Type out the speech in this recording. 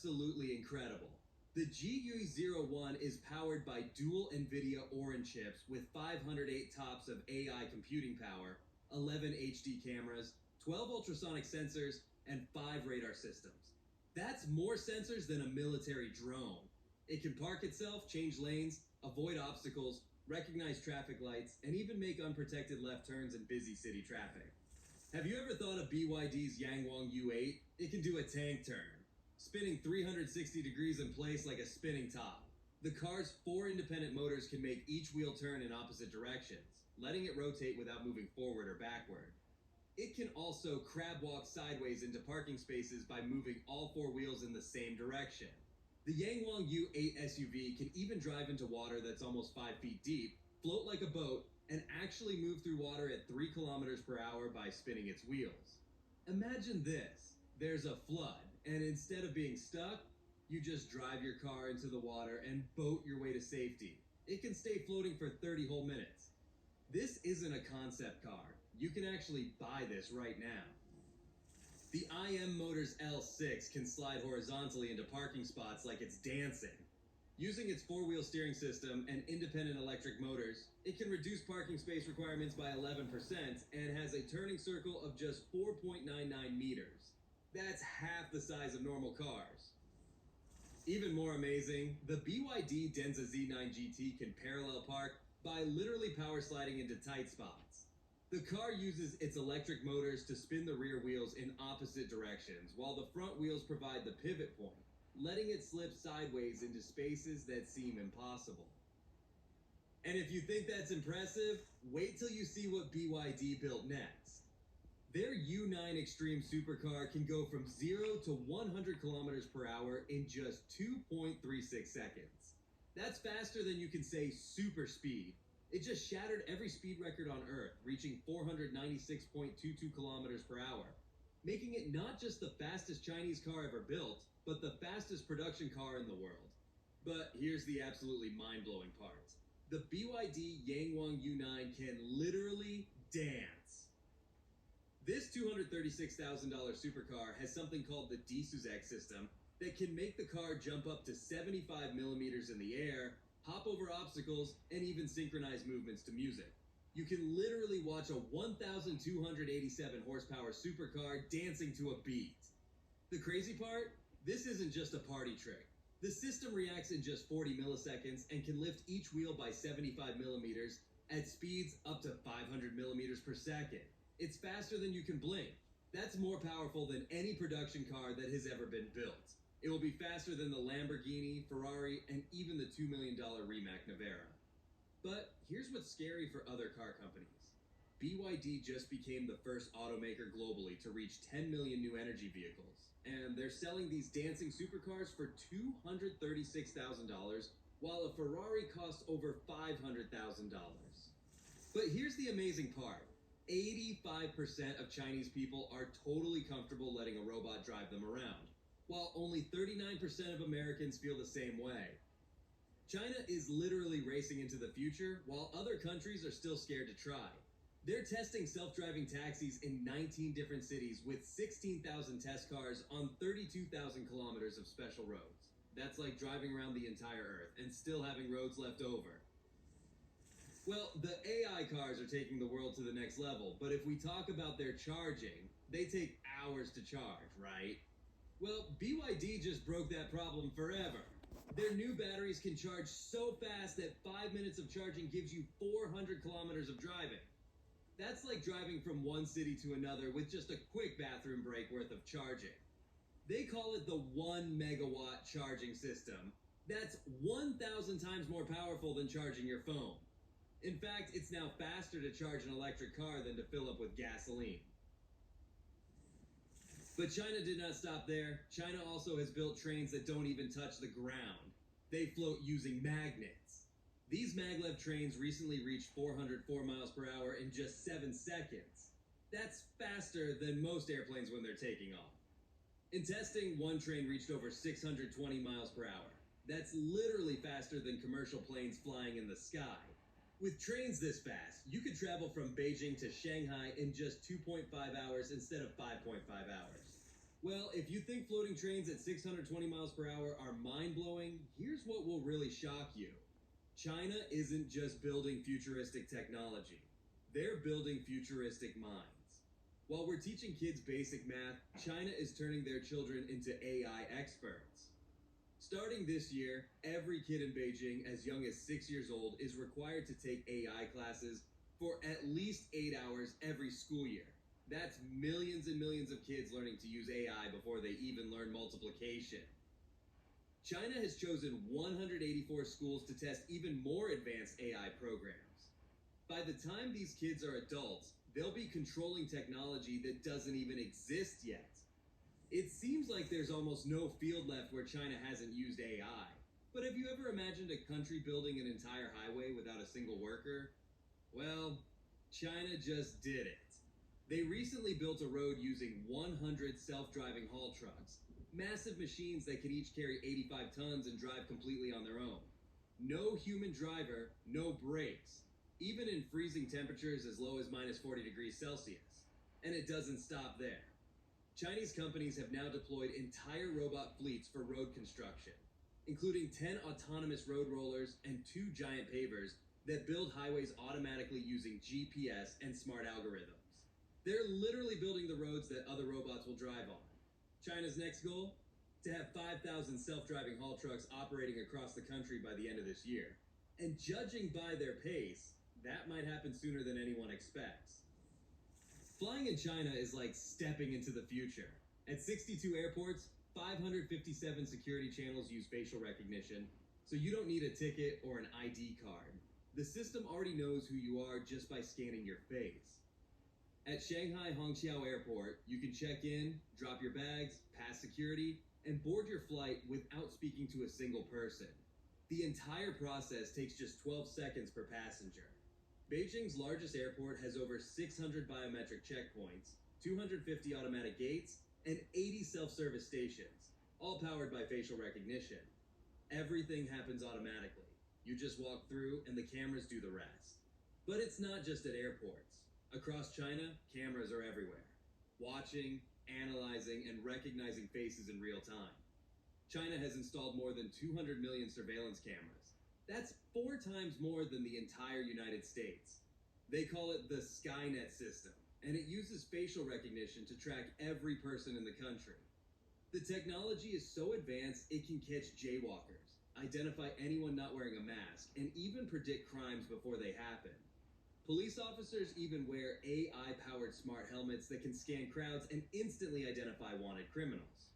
absolutely incredible. The GU01 is powered by dual NVIDIA Orin chips with 508 TOPS of AI computing power, 11 HD cameras, 12 ultrasonic sensors, and 5 radar systems. That's more sensors than a military drone. It can park itself, change lanes, avoid obstacles, recognize traffic lights, and even make unprotected left turns in busy city traffic. Have you ever thought of BYD's Yangwang U8? It can do a tank turn, spinning 360 degrees in place like a spinning top. The car's 4 independent motors can make each wheel turn in opposite directions, letting it rotate without moving forward or backward. It can also crab walk sideways into parking spaces by moving all 4 wheels in the same direction. The Yangwang U8 SUV can even drive into water that's almost 5 feet deep, float like a boat, and actually move through water at 3 kilometers per hour by spinning its wheels. Imagine this. There's a flood, and instead of being stuck, you just drive your car into the water and boat your way to safety. It can stay floating for 30 whole minutes. This isn't a concept car. You can actually buy this right now. The IM Motors L6 can slide horizontally into parking spots like it's dancing. Using its 4-wheel steering system and independent electric motors, it can reduce parking space requirements by 11% and has a turning circle of just 4.99 meters. That's half the size of normal cars. Even more amazing, the BYD Denza Z9 GT can parallel park by literally power sliding into tight spots. The car uses its electric motors to spin the rear wheels in opposite directions, while the front wheels provide the pivot point, letting it slip sideways into spaces that seem impossible. And if you think that's impressive, wait till you see what BYD built next. Their U9 Extreme Supercar can go from 0 to 100 kilometers per hour in just 2.36 seconds. That's faster than you can say super speed. It just shattered every speed record on Earth, reaching 496.22 kilometers per hour, making it not just the fastest Chinese car ever built, but the fastest production car in the world. But here's the absolutely mind-blowing part. The BYD Yangwang U9 can literally dance. This $236,000 supercar has something called the D-Suzak system that can make the car jump up to 75 millimeters in the air, hop over obstacles, and even synchronize movements to music. You can literally watch a 1,287 horsepower supercar dancing to a beat. The crazy part? This isn't just a party trick. The system reacts in just 40 milliseconds and can lift each wheel by 75 millimeters at speeds up to 500 millimeters per second. It's faster than you can blink. That's more powerful than any production car that has ever been built. It will be faster than the Lamborghini, Ferrari, and even the $2 million Rimac Nevera. But here's what's scary for other car companies. BYD just became the first automaker globally to reach 10 million new energy vehicles, and they're selling these dancing supercars for $236,000, while a Ferrari costs over $500,000. But here's the amazing part. 85% of Chinese people are totally comfortable letting a robot drive them around, while only 39% of Americans feel the same way. China is literally racing into the future, while other countries are still scared to try. They're testing self-driving taxis in 19 different cities with 16,000 test cars on 32,000 kilometers of special roads. That's like driving around the entire Earth and still having roads left over. Well, the AI cars are taking the world to the next level, but if we talk about their charging, they take hours to charge, right? Well, BYD just broke that problem forever. Their new batteries can charge so fast that 5 minutes of charging gives you 400 kilometers of driving. That's like driving from one city to another with just a quick bathroom break worth of charging. They call it the 1 megawatt charging system. That's 1,000 times more powerful than charging your phone. In fact, it's now faster to charge an electric car than to fill up with gasoline. But China did not stop there. China also has built trains that don't even touch the ground. They float using magnets. These maglev trains recently reached 404 miles per hour in just 7 seconds. That's faster than most airplanes when they're taking off. In testing, one train reached over 620 miles per hour. That's literally faster than commercial planes flying in the sky. With trains this fast, you could travel from Beijing to Shanghai in just 2.5 hours instead of 5.5 hours. Well, if you think floating trains at 620 miles per hour are mind-blowing, here's what will really shock you. China isn't just building futuristic technology. They're building futuristic minds. While we're teaching kids basic math, China is turning their children into AI experts. Starting this year, every kid in Beijing as young as 6 years old is required to take AI classes for at least 8 hours every school year. That's millions and millions of kids learning to use AI before they even learn multiplication. China has chosen 184 schools to test even more advanced AI programs. By the time these kids are adults, they'll be controlling technology that doesn't even exist yet. It seems like there's almost no field left where China hasn't used AI. But have you ever imagined a country building an entire highway without a single worker? Well, China just did it. They recently built a road using 100 self-driving haul trucks, massive machines that can each carry 85 tons and drive completely on their own. No human driver, no brakes, even in freezing temperatures as low as minus 40 degrees Celsius. And it doesn't stop there. Chinese companies have now deployed entire robot fleets for road construction, including 10 autonomous road rollers and 2 giant pavers that build highways automatically using GPS and smart algorithms. They're literally building the roads that other robots will drive on. China's next goal? To have 5,000 self-driving haul trucks operating across the country by the end of this year. And judging by their pace, that might happen sooner than anyone expects. Flying in China is like stepping into the future. At 62 airports, 557 security channels use facial recognition, so you don't need a ticket or an ID card. The system already knows who you are just by scanning your face. At Shanghai Hongqiao Airport, you can check in, drop your bags, pass security, and board your flight without speaking to a single person. The entire process takes just 12 seconds per passenger. Beijing's largest airport has over 600 biometric checkpoints, 250 automatic gates, and 80 self-service stations, all powered by facial recognition. Everything happens automatically. You just walk through and the cameras do the rest. But it's not just at airports. Across China, cameras are everywhere, watching, analyzing, and recognizing faces in real time. China has installed more than 200 million surveillance cameras. That's 4 times more than the entire United States. They call it the Skynet system, and it uses facial recognition to track every person in the country. The technology is so advanced it can catch jaywalkers, identify anyone not wearing a mask, and even predict crimes before they happen. Police officers even wear AI-powered smart helmets that can scan crowds and instantly identify wanted criminals.